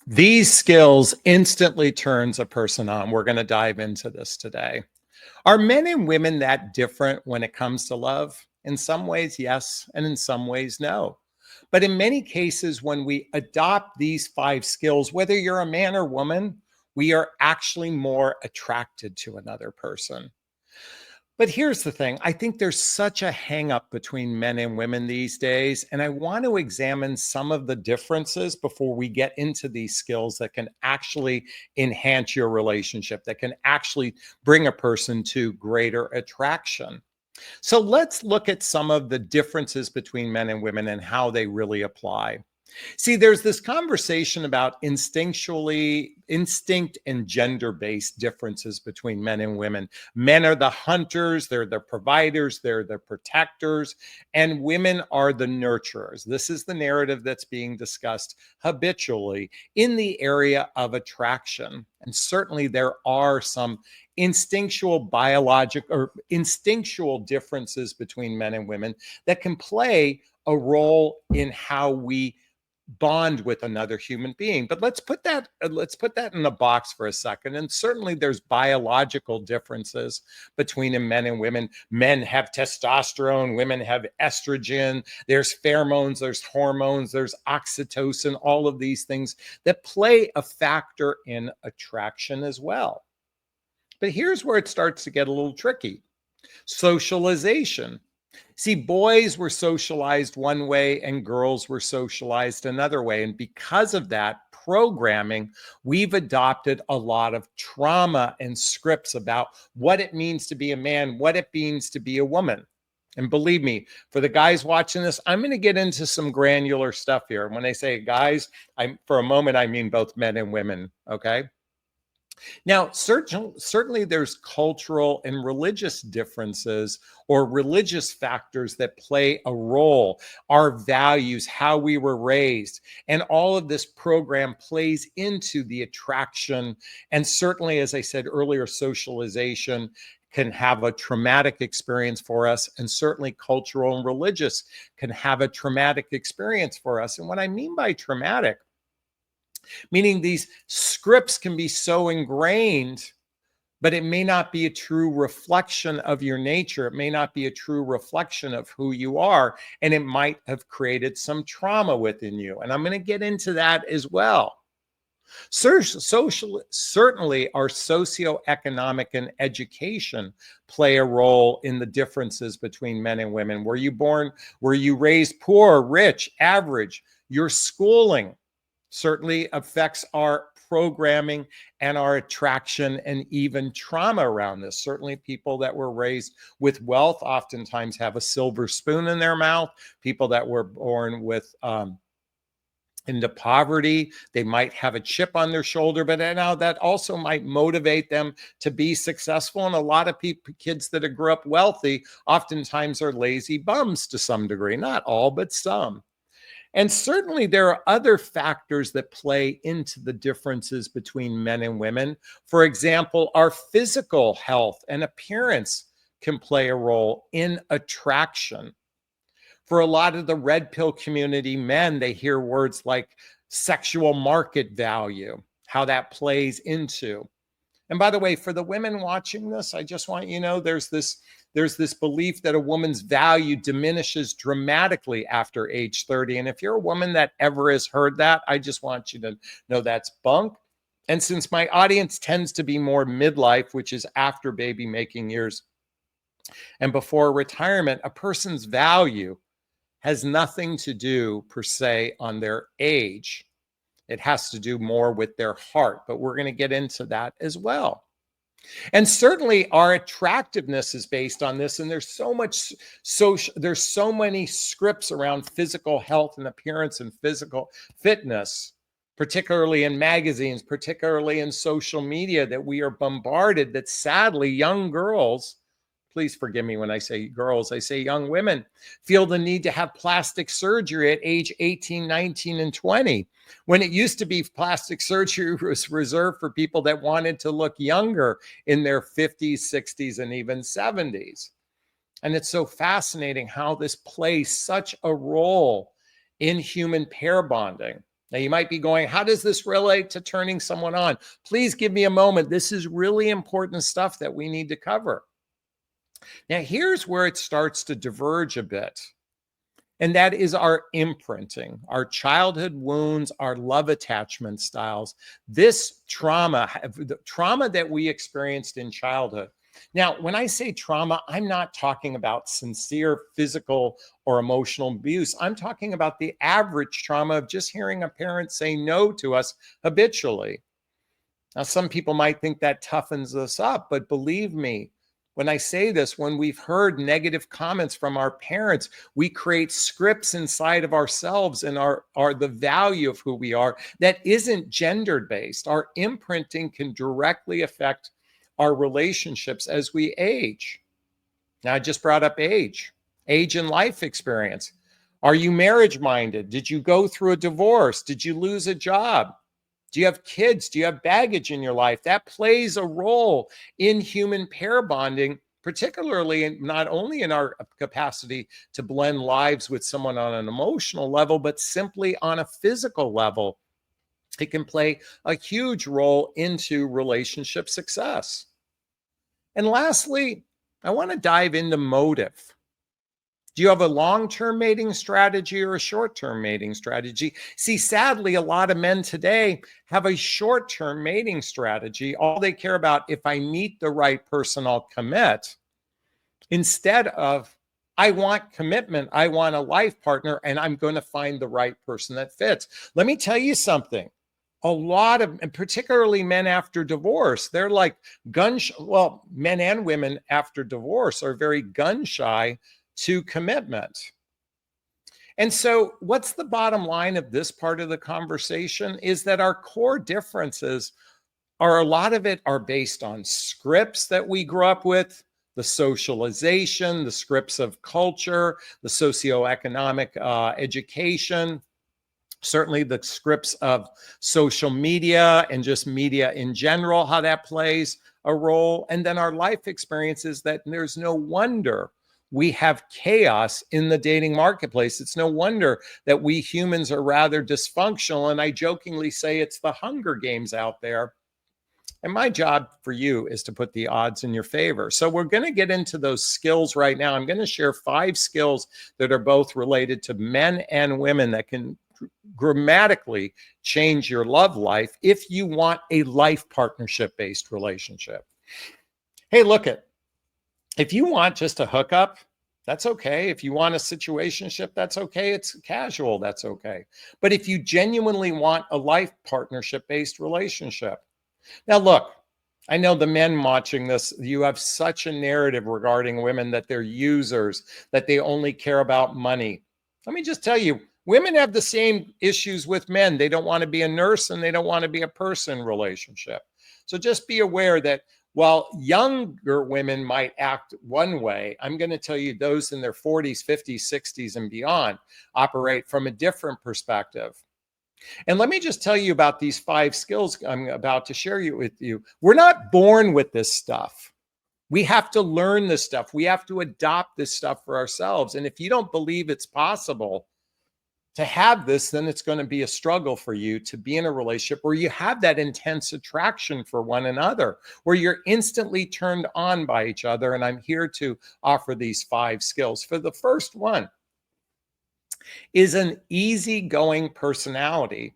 These skills instantly turns a person on. We're going to dive into this today. Are men and women that different when it comes to love? In some ways, yes, and in some ways, no. But in many cases, when we adopt these five skills, whether you're a man or woman, we are actually more attracted to another person. But here's the thing, I think there's such a hang up between men and women these days. And I want to examine some of the differences before we get into these skills that can actually enhance your relationship, that can actually bring a person to greater attraction. So let's look at some of the differences between men and women and how they really apply. See, there's this conversation about instinct and gender based differences between men and women. Men are the hunters, they're the providers, they're the protectors, and women are the nurturers. This is the narrative that's being discussed habitually in the area of attraction. And certainly there are some instinctual biologic or instinctual differences between men and women that can play a role in how we bond with another human being. But let's put that in a box for a second. And certainly there's biological differences between men and women. Men have testosterone, women have estrogen, there's pheromones, there's hormones, there's oxytocin, all of these things that play a factor in attraction as well. But here's where it starts to get a little tricky. Socialization. See, boys were socialized one way and girls were socialized another way. And because of that programming, we've adopted a lot of trauma and scripts about what it means to be a man, what it means to be a woman. And believe me, for the guys watching this, I'm going to get into some granular stuff here. And when I say guys, for a moment, I mean both men and women. Okay. Now, certainly there's cultural and religious differences or religious factors that play a role, our values, how we were raised, and all of this program plays into the attraction. And certainly, as I said earlier, socialization can have a traumatic experience for us, and certainly cultural and religious can have a traumatic experience for us. And what I mean by traumatic, meaning these scripts can be so ingrained, but it may not be a true reflection of your nature. It may not be a true reflection of who you are, and it might have created some trauma within you. And I'm going to get into that as well. Certainly, our socioeconomic and education play a role in the differences between men and women. Were you raised poor, rich, average? Your schooling certainly affects our programming and our attraction and even trauma around this. Certainly, people that were raised with wealth oftentimes have a silver spoon in their mouth. People that were born with into poverty, they might have a chip on their shoulder, but now that also might motivate them to be successful. And a lot of kids that grew up wealthy oftentimes are lazy bums to some degree, not all, but some. And certainly there are other factors that play into the differences between men and women. For example, our physical health and appearance can play a role in attraction. For a lot of the red pill community men, they hear words like sexual market value, how that plays into. And by the way, for the women watching this, I just want you to know there's this belief that a woman's value diminishes dramatically after age 30. And if you're a woman that ever has heard that, I just want you to know that's bunk. And since my audience tends to be more midlife, which is after baby making years and before retirement, a person's value has nothing to do per se on their age. It has to do more with their heart, but we're going to get into that as well. And certainly our attractiveness is based on this. And there's so many scripts around physical health and appearance and physical fitness, particularly in magazines, particularly in social media, that we are bombarded, that sadly young girls, please forgive me when I say girls, I say young women, feel the need to have plastic surgery at age 18, 19, and 20. When it used to be plastic surgery was reserved for people that wanted to look younger in their 50s, 60s, and even 70s. And it's so fascinating how this plays such a role in human pair bonding. Now, you might be going, how does this relate to turning someone on? Please give me a moment. This is really important stuff that we need to cover. Now, here's where it starts to diverge a bit. And that is our imprinting, our childhood wounds, our love attachment styles, this trauma, the trauma that we experienced in childhood. Now, when I say trauma, I'm not talking about sincere physical or emotional abuse. I'm talking about the average trauma of just hearing a parent say no to us habitually. Now, some people might think that toughens us up, but believe me, when I say this, when we've heard negative comments from our parents, we create scripts inside of ourselves and are the value of who we are that isn't gendered based. Our imprinting can directly affect our relationships as we age. Now, I just brought up age and life experience. Are you marriage minded? Did you go through a divorce? Did you lose a job? Do you have kids? Do you have baggage in your life? That plays a role in human pair bonding, particularly not only in our capacity to blend lives with someone on an emotional level, but simply on a physical level. It can play a huge role into relationship success. And lastly, I want to dive into motive. Do you have a long-term mating strategy or a short-term mating strategy? See, sadly, a lot of men today have a short-term mating strategy. All they care about, if I meet the right person, I'll commit. Instead of, I want commitment, I want a life partner, and I'm going to find the right person that fits. Let me tell you something. A lot of, and particularly men after divorce, they're like well, men and women after divorce are very gun shy to commitment. And so what's the bottom line of this part of the conversation is that our core differences are, a lot of it are based on scripts that we grew up with, the socialization, the scripts of culture, the socioeconomic education, certainly the scripts of social media and just media in general, how that plays a role. And then our life experiences, that there's no wonder we have chaos in the dating marketplace. It's no wonder that we humans are rather dysfunctional. And I jokingly say it's the Hunger Games out there. And my job for you is to put the odds in your favor. So we're going to get into those skills right now. I'm going to share 5 skills that are both related to men and women that can dramatically change your love life if you want a life partnership-based relationship. Hey, look it. If you want just a hookup, that's okay. If you want a situationship, that's okay. It's casual, that's okay. But if you genuinely want a life partnership-based relationship. Now, look, I know the men watching this, you have such a narrative regarding women that they're users, that they only care about money. Let me just tell you, women have the same issues with men. They don't want to be a nurse and they don't want to be a person relationship. So just be aware that while younger women might act one way, I'm going to tell you those in their 40s, 50s, 60s, and beyond operate from a different perspective. And let me just tell you about these 5 skills I'm about to share with you. We're not born with this stuff. We have to learn this stuff. We have to adopt this stuff for ourselves. And if you don't believe it's possible to have this, then it's going to be a struggle for you to be in a relationship where you have that intense attraction for one another, where you're instantly turned on by each other. And I'm here to offer these 5 skills. For the first one is an easygoing personality.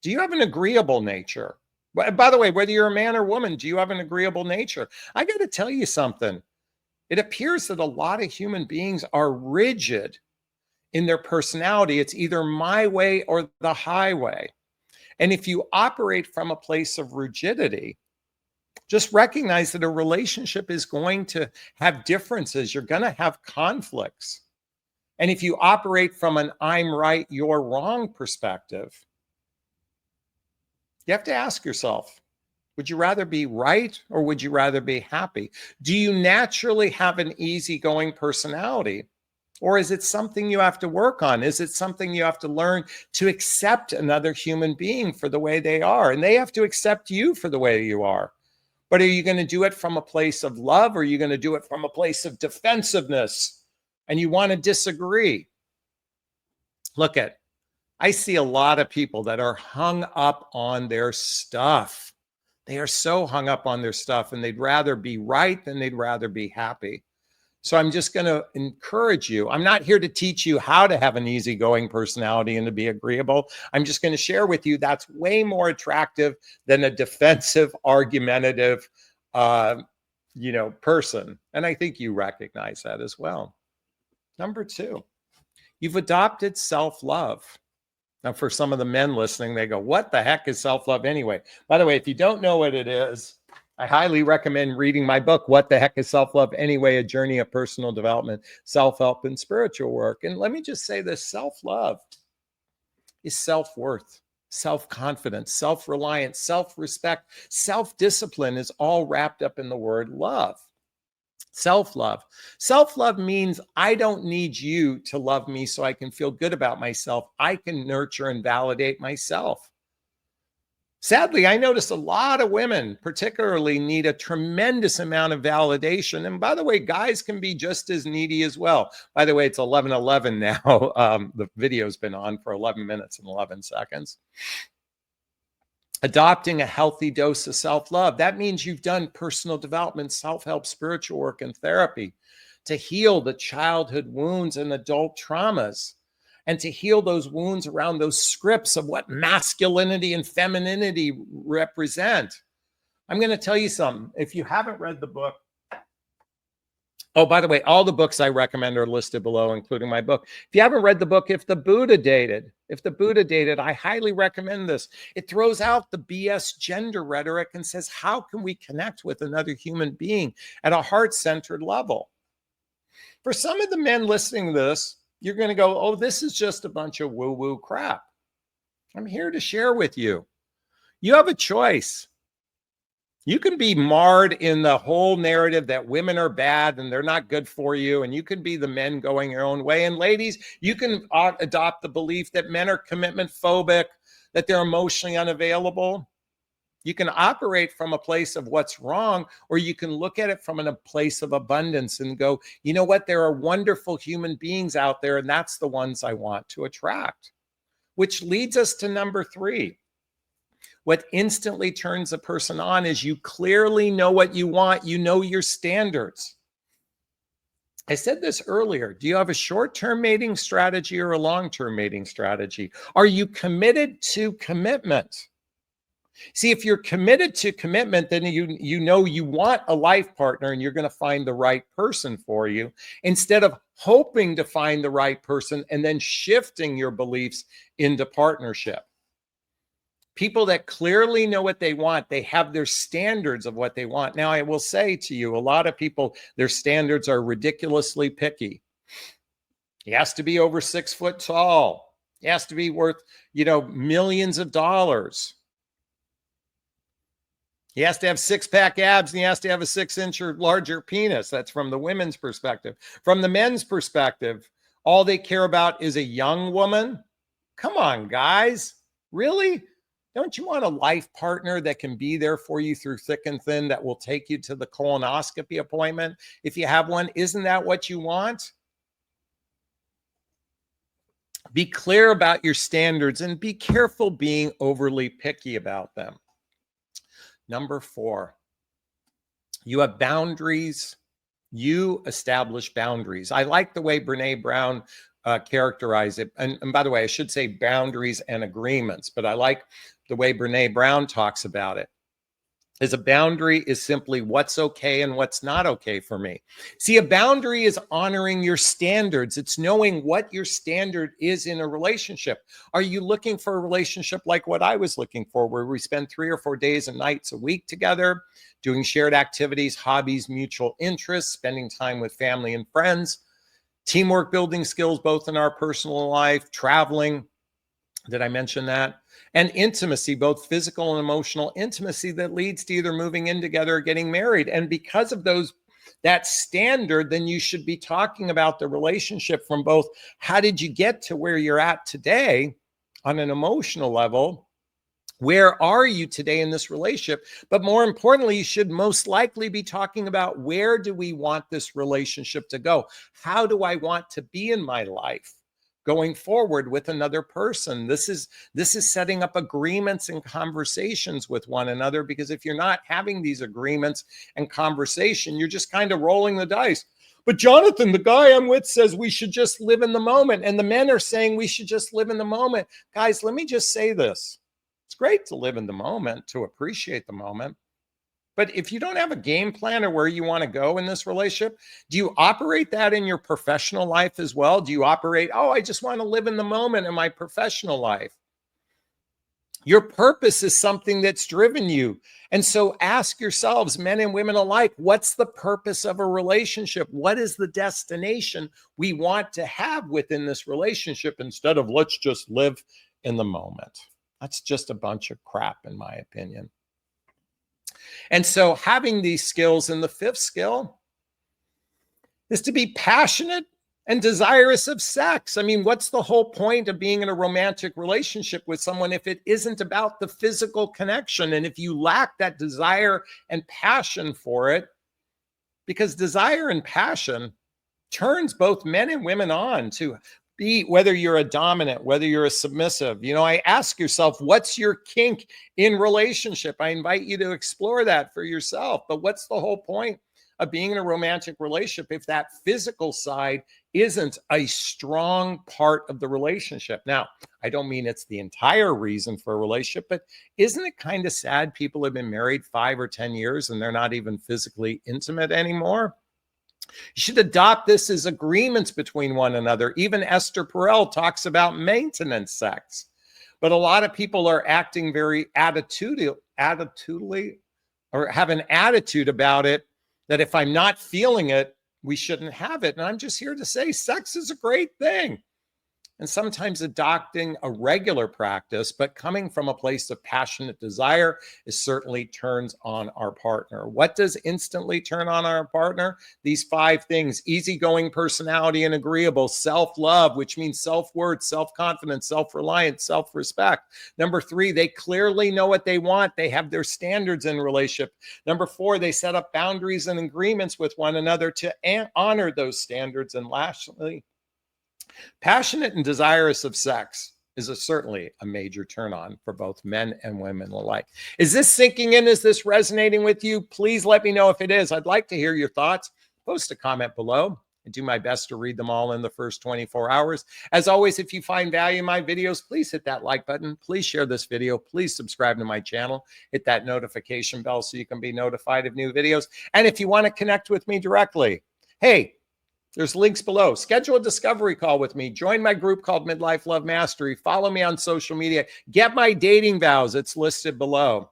Do you have an agreeable nature? By the way, whether you're a man or woman, do you have an agreeable nature? I got to tell you something. It appears that a lot of human beings are rigid in their personality. It's either my way or the highway. And if you operate from a place of rigidity, just recognize that a relationship is going to have differences. You're going to have conflicts. And if you operate from an I'm right, you're wrong perspective, you have to ask yourself, would you rather be right or would you rather be happy? Do you naturally have an easygoing personality? Or is it something you have to work on? Is it something you have to learn to accept another human being for the way they are? And they have to accept you for the way you are. But are you going to do it from a place of love, or are you going to do it from a place of defensiveness and you want to disagree? Look at, I see a lot of people that are hung up on their stuff. They are so hung up on their stuff, and they'd rather be right than they'd rather be happy. So I'm just going to encourage you. I'm not here to teach you how to have an easygoing personality and to be agreeable. I'm just going to share with you that's way more attractive than a defensive, argumentative, person. And I think you recognize that as well. Number 2, you've adopted self-love. Now, for some of the men listening, they go, what the heck is self-love anyway? By the way, if you don't know what it is, I highly recommend reading my book, What the Heck is Self-Love Anyway? A Journey of Personal Development, Self-Help, and Spiritual Work. And let me just say this, self-love is self-worth, self-confidence, self-reliance, self-respect, self-discipline is all wrapped up in the word love. Self-love. Self-love means I don't need you to love me so I can feel good about myself. I can nurture and validate myself. Sadly, I notice a lot of women particularly need a tremendous amount of validation. And by the way, guys can be just as needy as well. By the way, it's 11:11 now. The video's been on for 11 minutes and 11 seconds. Adopting a healthy dose of self-love. That means you've done personal development, self-help, spiritual work, and therapy to heal the childhood wounds and adult traumas, and to heal those wounds around those scripts of what masculinity and femininity represent. I'm going to tell you something. If you haven't read the book, oh, by the way, all the books I recommend are listed below, including my book. If you haven't read the book, If the Buddha Dated, I highly recommend this. It throws out the BS gender rhetoric and says, how can we connect with another human being at a heart-centered level? For some of the men listening to this, you're going to go, oh, this is just a bunch of woo-woo crap. I'm here to share with you. You have a choice. You can be marred in the whole narrative that women are bad and they're not good for you, and you can be the men going your own way. And ladies, you can adopt the belief that men are commitment phobic, that they're emotionally unavailable. You can operate from a place of what's wrong, or you can look at it from a place of abundance and go, you know what? There are wonderful human beings out there, and that's the ones I want to attract. Which leads us to number 3. What instantly turns a person on is you clearly know what you want. You know your standards. I said this earlier. Do you have a short-term mating strategy or a long-term mating strategy? Are you committed to commitment? See, if you're committed to commitment, then you know you want a life partner and you're going to find the right person for you, instead of hoping to find the right person and then shifting your beliefs into partnership. People that clearly know what they want, they have their standards of what they want. Now, I will say to you, a lot of people, their standards are ridiculously picky. He has to be over 6 foot tall. He has to be worth, millions of dollars. He has to have 6-pack abs, and he has to have a 6-inch or larger penis. That's from the women's perspective. From the men's perspective, all they care about is a young woman. Come on, guys. Really? Don't you want a life partner that can be there for you through thick and thin, that will take you to the colonoscopy appointment if you have one? Isn't that what you want? Be clear about your standards and be careful being overly picky about them. Number 4, you have boundaries. You establish boundaries. I like the way Brené Brown characterized it. And by the way, I should say boundaries and agreements, but I like the way Brené Brown talks about it. As a boundary is simply what's okay and what's not okay for me. See, a boundary is honoring your standards. It's knowing what your standard is in a relationship. Are you looking for a relationship like what I was looking for, where we spend 3 or 4 days and nights a week together, doing shared activities, hobbies, mutual interests, spending time with family and friends, teamwork, building skills, both in our personal life, traveling? Did I mention that? And intimacy, both physical and emotional intimacy, that leads to either moving in together or getting married. And because of that standard, then you should be talking about the relationship from both, how did you get to where you're at today on an emotional level? Where are you today in this relationship? But more importantly, you should most likely be talking about, where do we want this relationship to go? How do I want to be in my life? going forward with another person. This is setting up agreements and conversations with one another, because if you're not having these agreements and conversation, you're just kind of rolling the dice. But Jonathan, the guy I'm with, says we should just live in the moment, and the men are saying we should just live in the moment. Guys, let me just say this. It's great to live in the moment, to appreciate the moment. But if you don't have a game plan or where you want to go in this relationship, do you operate that in your professional life as well? Do you operate, oh, I just want to live in the moment in my professional life? Your purpose is something that's driven you. And so ask yourselves, men and women alike, what's the purpose of a relationship? What is the destination we want to have within this relationship, instead of let's just live in the moment? That's just a bunch of crap, in my opinion. And so having these skills, and the fifth skill is to be passionate and desirous of sex. I mean, what's the whole point of being in a romantic relationship with someone if it isn't about the physical connection? And if you lack that desire and passion for it, because desire and passion turns both men and women on to be, whether you're a dominant, whether you're a submissive. I ask yourself, what's your kink in relationship? I invite you to explore that for yourself. But what's the whole point of being in a romantic relationship if that physical side isn't a strong part of the relationship? Now, I don't mean it's the entire reason for a relationship, but isn't it kind of sad people have been married 5 or 10 years and they're not even physically intimate anymore? You should adopt this as agreements between one another. Even Esther Perel talks about maintenance sex. But a lot of people are acting very attitudinally, or have an attitude about it, that if I'm not feeling it, we shouldn't have it. And I'm just here to say sex is a great thing. And sometimes adopting a regular practice, but coming from a place of passionate desire, is certainly turns on our partner. What does instantly turn on our partner? These 5 things: easygoing personality and agreeable, self-love, which means self-worth, self-confidence, self-reliance, self-respect. Number 3, they clearly know what they want. They have their standards in relationship. Number 4, they set up boundaries and agreements with one another to honor those standards. And lastly, passionate and desirous of sex is certainly a major turn on for both men and women alike. Is this sinking in? Is this resonating with you? Please let me know if it is. I'd like to hear your thoughts. Post a comment below. I do my best to read them all in the first 24 hours. As always, if you find value in my videos, please hit that like button. Please share this video. Please subscribe to my channel. Hit that notification bell so you can be notified of new videos. And if you want to connect with me directly, hey, there's links below. Schedule a discovery call with me. Join my group called Midlife Love Mastery. Follow me on social media. Get my dating vows. It's listed below.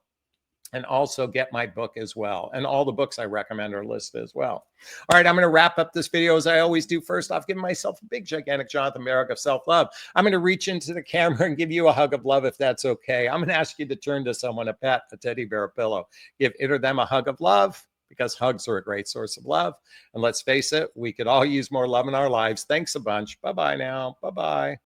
And also get my book as well. And all the books I recommend are listed as well. All right, I'm going to wrap up this video as I always do. First off, giving myself a big, gigantic Jonathan Merrick of self-love. I'm going to reach into the camera and give you a hug of love if that's okay. I'm going to ask you to turn to someone, a pet, a teddy bear, a pillow. Give it or them a hug of love, because hugs are a great source of love. And let's face it, we could all use more love in our lives. Thanks a bunch. Bye-bye now. Bye-bye.